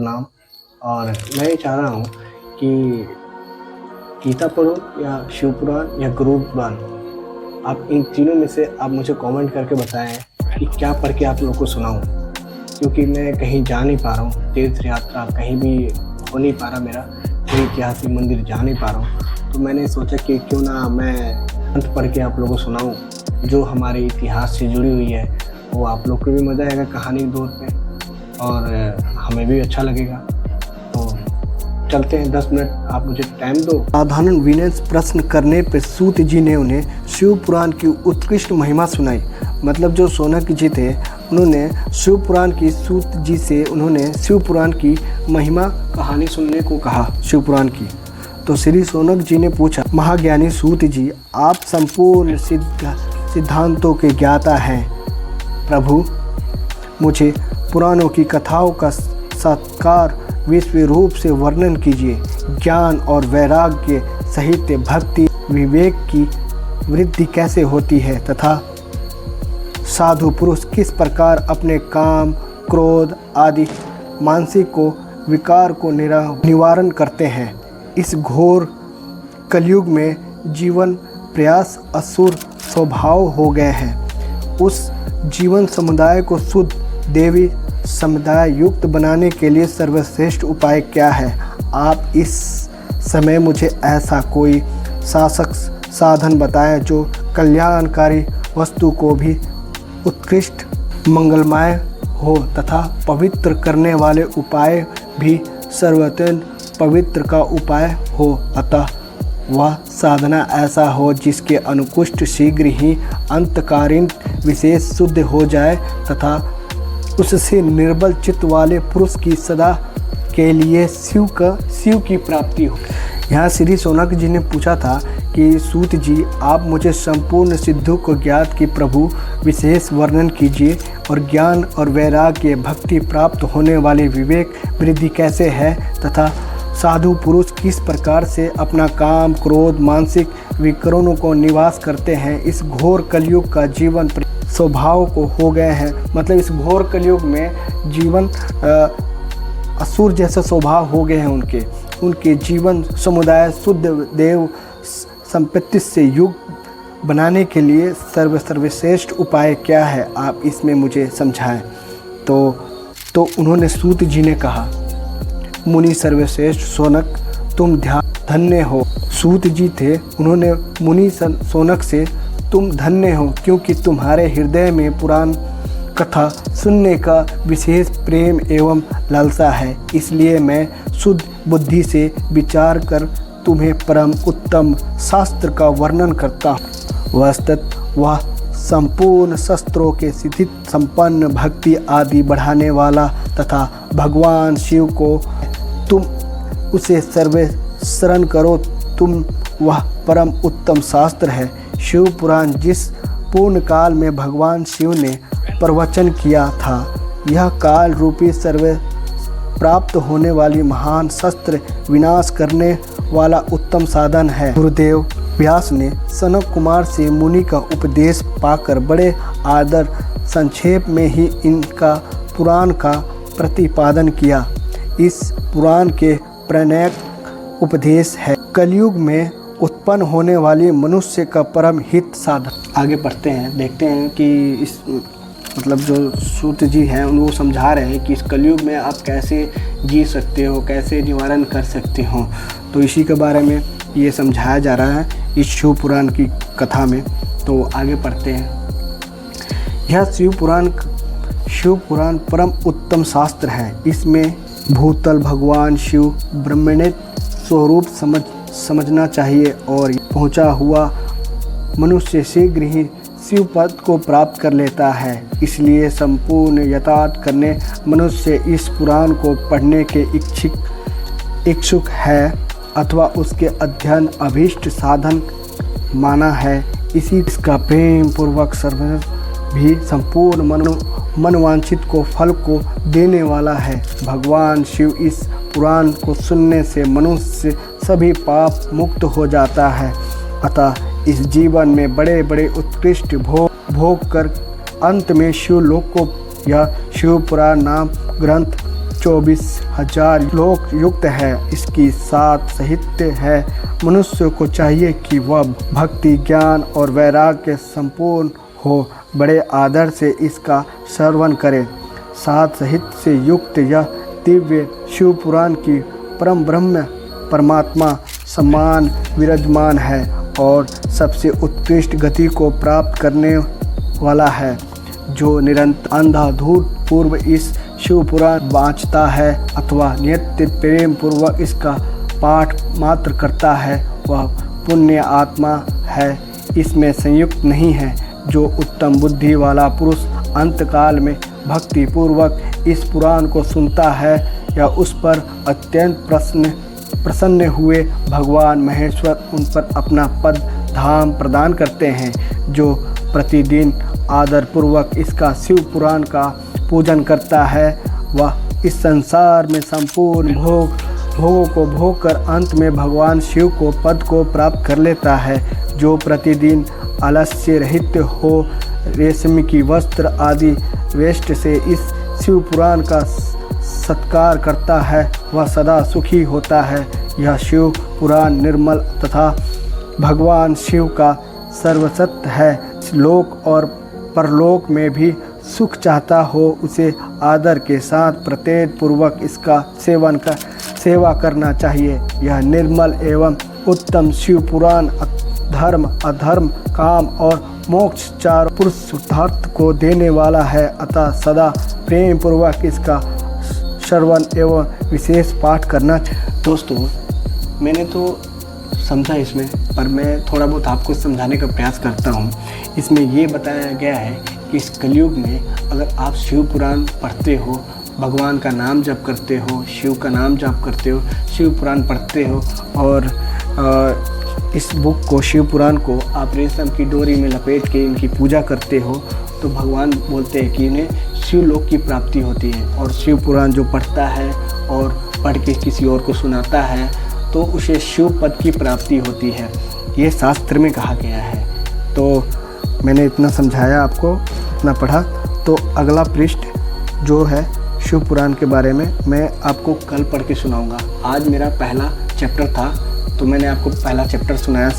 प्रणाम। और मैं ये चाह रहा हूँ कि गीता पढ़ो या शिव पुराण या गरुड़ पुराण, आप इन तीनों में से आप मुझे कमेंट करके बताएं कि क्या पढ़ के आप लोगों को सुनाऊं, क्योंकि मैं कहीं जा नहीं पा रहा हूँ, तीर्थ यात्रा कहीं भी हो नहीं पा रहा मेरा, कोई ऐतिहासिक मंदिर जा नहीं पा रहा हूँ। तो मैंने सोचा कि क्यों ना मैं ग्रंथ पढ़ के आप लोगों को सुनाऊं जो हमारे इतिहास से जुड़ी हुई है। वो आप लोग को भी मज़ा आएगा कहानी के दौर पे, और हमें भी अच्छा लगेगा। तो चलते हैं, 10 मिनट आप मुझे टाइम दो। साधारण विनय प्रश्न करने पर सूत जी ने उन्हें शिव पुराण की उत्कृष्ट महिमा सुनाई। मतलब जो सोनक जी थे, उन्होंने शिव पुराण की सूत जी से उन्होंने शिव पुराण की महिमा कहानी सुनने को कहा, शिव पुराण की। तो श्री सोनक जी ने पूछा, महाज्ञानी सूत जी, आप संपूर्ण सिद्धांतों के ज्ञाता हैं। प्रभु, मुझे पुराणों की कथाओं का साकार विश्व रूप से वर्णन कीजिए। ज्ञान और वैराग्य सहित भक्ति विवेक की वृद्धि कैसे होती है तथा साधु पुरुष किस प्रकार अपने काम, क्रोध आदि मानसिक विकार को निवारण करते हैं। इस घोर कलयुग में जीवन प्रयास असुर स्वभाव हो गए हैं। उस जीवन समुदाय को शुद्ध देवी समुदाय युक्त बनाने के लिए सर्वश्रेष्ठ उपाय क्या है? आप इस समय मुझे ऐसा कोई शासक साधन बताएं जो कल्याणकारी वस्तु को भी उत्कृष्ट मंगलमय हो तथा पवित्र करने वाले उपाय भी सर्वोत्तम पवित्र का उपाय हो। अतः वह साधना ऐसा हो जिसके अनुकुष्ट शीघ्र ही अंतकालीन विशेष शुद्ध हो जाए तथा उससे निर्बल चित्त वाले पुरुष की सदा के लिए शिव की प्राप्ति हो। यहाँ श्री सोनक जी ने पूछा था कि सूत जी, आप मुझे संपूर्ण सिद्धों को ज्ञात की प्रभु विशेष वर्णन कीजिए और ज्ञान और वैराग्य भक्ति प्राप्त होने वाली विवेक वृद्धि कैसे है तथा साधु पुरुष किस प्रकार से अपना काम, क्रोध, मानसिक विकरणों को निवास करते हैं। इस घोर कलयुग का जीवन स्वभाव को हो गए हैं। मतलब इस घोर कलयुग में जीवन असुर जैसा स्वभाव हो गए हैं उनके जीवन समुदाय शुद्ध देव संपत्ति से युग बनाने के लिए सर्वश्रेष्ठ उपाय क्या है? आप इसमें मुझे समझाएं। तो उन्होंने सूत जी ने कहा, मुनि सर्वश्रेष्ठ सोनक, तुम धन्य हो। सूत जी थे, उन्होंने मुनि सोनक से तुम धन्य हो, क्योंकि तुम्हारे हृदय में पुराण कथा सुनने का विशेष प्रेम एवं लालसा है। इसलिए मैं शुद्ध बुद्धि से विचार कर तुम्हें परम उत्तम शास्त्र का वर्णन करता हूँ। वस्तुतः वह संपूर्ण शस्त्रों के सिद्धि संपन्न भक्ति आदि बढ़ाने वाला तथा भगवान शिव को तुम उसे सर्वे शरण करो, तुम वह परम उत्तम शास्त्र है। शिव पुराण जिस पूर्ण काल में भगवान शिव ने प्रवचन किया था, यह काल रूपी सर्वे प्राप्त होने वाली महान शस्त्र विनाश करने वाला उत्तम साधन है। गुरुदेव व्यास ने सनक कुमार से मुनि का उपदेश पाकर बड़े आदर संक्षेप में ही इनका पुराण का प्रतिपादन किया। इस पुराण के प्रणयक उपदेश है कलयुग में उत्पन्न होने वाली मनुष्य का परम हित साधन। आगे बढ़ते हैं, देखते हैं कि इस मतलब जो सूत जी हैं वो समझा रहे हैं कि इस कलयुग में आप कैसे जी सकते हो, कैसे निवारण कर सकते हो। तो इसी के बारे में ये समझाया जा रहा है इस शिव पुराण की कथा में। तो आगे पढ़ते हैं। यह शिव पुराण परम उत्तम शास्त्र है। इसमें भूतल भगवान शिव ब्रह्मण्य स्वरूप समझना चाहिए और पहुंचा हुआ मनुष्य शीघ्र ही शिव पद को प्राप्त कर लेता है। इसलिए संपूर्ण यथार्थ करने मनुष्य इस पुराण को पढ़ने के इच्छुक है अथवा उसके अध्ययन अभीष्ट साधन माना है। इसका प्रेम पूर्वक सर्वस भी संपूर्ण मनवांछित को फल को देने वाला है। भगवान शिव इस पुराण को सुनने से मनुष्य सभी पाप मुक्त हो जाता है। अतः इस जीवन में बड़े बड़े उत्कृष्ट भोग कर अंत में शिवलोक को यह शिव पुराण नाम ग्रंथ 24,000 श्लोक युक्त है। इसकी 7 साहित्य है। मनुष्य को चाहिए कि वह भक्ति, ज्ञान और वैराग्य संपूर्ण हो, बड़े आदर से इसका श्रवण करे। 7 साहित्य से युक्त यह दिव्य शिव पुराण की परम ब्रह्म परमात्मा समान विराजमान है और सबसे उत्कृष्ट गति को प्राप्त करने वाला है। जो निरंतर अंधाधुंध पूर्व इस शिव पुराण वांचता है अथवा नित्य प्रेम पूर्वक इसका पाठ मात्र करता है, वह पुण्य आत्मा है, इसमें संयुक्त नहीं है। जो उत्तम बुद्धि वाला पुरुष अंतकाल में भक्ति पूर्वक इस पुराण को सुनता है या उस पर अत्यंत प्रसन्न हुए भगवान महेश्वर उन पर अपना पद धाम प्रदान करते हैं। जो प्रतिदिन आदर पूर्वक इसका शिव पुराण का पूजन करता है, वह इस संसार में संपूर्ण भोगों को भोग कर अंत में भगवान शिव को पद को प्राप्त कर लेता है। जो प्रतिदिन आलस्य रहित हो, रेशम की वस्त्र आदि वेस्ट से इस शिव पुराण का सत्कार करता है, वह सदा सुखी होता है। यह शिव पुराण निर्मल तथा भगवान शिव का सर्वसत्य है। लोक और परलोक में भी सुख चाहता हो, उसे आदर के साथ प्रत्येक पूर्वक इसका सेवा करना चाहिए। यह निर्मल एवं उत्तम शिव पुराण धर्म, अधर्म, काम और मोक्ष चार पुरुषार्थ को देने वाला है। अतः सदा प्रेम पूर्वक इसका श्रवण एवं विशेष पाठ करना चाहिए। दोस्तों, मैंने तो समझा इसमें, पर मैं थोड़ा बहुत आपको समझाने का प्रयास करता हूँ। इसमें ये बताया गया है कि इस कलयुग में अगर आप शिव पुराण पढ़ते हो, भगवान का नाम जप करते हो, शिव का नाम जप करते हो, शिव पुराण पढ़ते हो और इस बुक को, शिव पुराण को आप रेशम की डोरी में लपेट के इनकी पूजा करते हो, तो भगवान बोलते हैं कि इन्हें शिवलोक की प्राप्ति होती है। और शिव पुराण जो पढ़ता है और पढ़ के किसी और को सुनाता है तो उसे शिव पद की प्राप्ति होती है, ये शास्त्र में कहा गया है। तो मैंने इतना समझाया आपको, इतना पढ़ा। तो अगला पृष्ठ जो है शिव पुराण के बारे में मैं आपको कल पढ़ के सुनाऊंगा। आज मेरा पहला चैप्टर था, तो मैंने आपको पहला चैप्टर सुनाया।